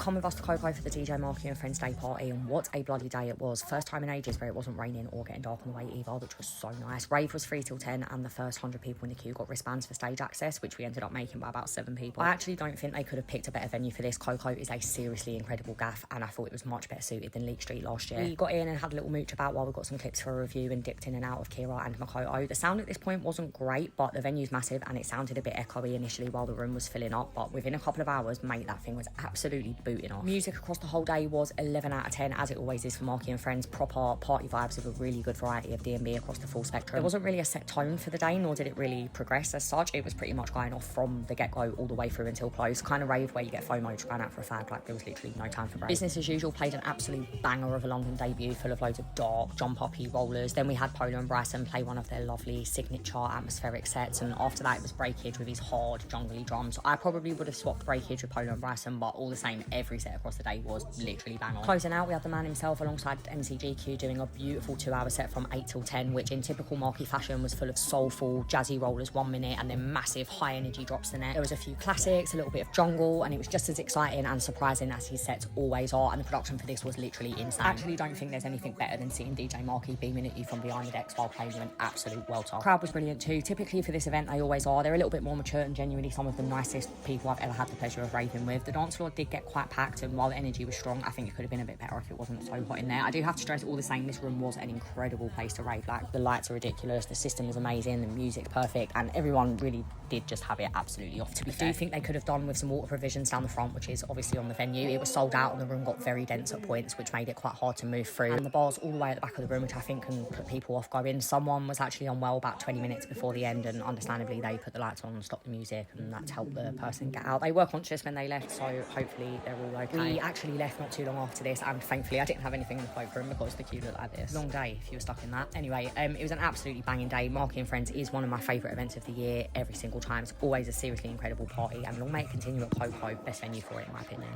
come with us to KOKO for the DJ Marky and Friends Day party, and what a bloody day it was. First time in ages where it wasn't raining or getting dark on the way either, which was so nice. Rave was free till 10, and the first 100 people in the queue got wristbands for stage access, which we ended up making by about 7 people. I actually don't think they could have picked a better venue for this. KOKO is a seriously incredible gaff, and I thought it was much better suited than Leek Street last year. We got in and had a little mooch about while we got some clips for a review and dipped in and out of Kira and Makoto. The sound at this point wasn't great, but the venue's massive and it sounded a bit echoey initially while the room was filling up, but within a couple of hours, mate, that thing was absolutely booting off. Music across the whole day was 11 out of 10, as it always is for Marky and Friends. Proper party vibes with a really good variety of D&B across the full spectrum. There wasn't really a set tone for the day, nor did it really progress as such. It was pretty much going off from the get-go all the way through until close. Kind of rave where you get FOMO just going out for a fag, like there was literally no time for break. Business as usual played an absolute banger of a London debut full of loads of dark, jump-uppy rollers. Then we had Polo and Bryson play one of their lovely signature atmospheric sets, and after that it was Breakage with his hard, jungly drums. I probably would have swapped Breakage with Polo and Bryson, but all the same, every set across the day was literally bang on. Closing out, we had the man himself alongside MCGQ doing a beautiful 2-hour set from 8 till 10, which in typical Marky fashion was full of soulful, jazzy rollers 1 minute and then massive high energy drops the next. There was a few classics, a little bit of jungle, and it was just as exciting and surprising as his sets always are, and the production for this was literally insane. I actually don't think there's anything better than seeing DJ Marky beaming at you from behind the decks while playing you an absolute welter. Crowd was brilliant too. Typically for this event they always are. They're a little bit more mature and genuinely some of the nicest people I've ever had the pleasure of raving with. The dance floor did get quite packed, and while the energy was strong, I think it could have been a bit better if it wasn't so hot in there. I do have to stress all the same, this room was an incredible place to rave. Like, the lights are ridiculous, the system is amazing, the music's perfect, and everyone really did just have it absolutely off. To be fair, I do think they could have done with some water provisions down the front, which is obviously on the venue. It was sold out and the room got very dense at points, which made it quite hard to move through. And the bars all the way at the back of the room, which I think can put people off going. Someone was actually unwell about 20 minutes before the end, and understandably they put the lights on and stopped the music, and that's helped the person get out. They were conscious when they left, so hopefully they're all okay. We actually left not too long after this, and thankfully I didn't have anything in the cloakroom because the queue looked like this. Long day if you were stuck in that. Anyway, it was an absolutely banging day. Marky and Friends is one of my favourite events of the year every single time. It's always a seriously incredible party, and long may it continue at KOKO. Best venue for it in my opinion.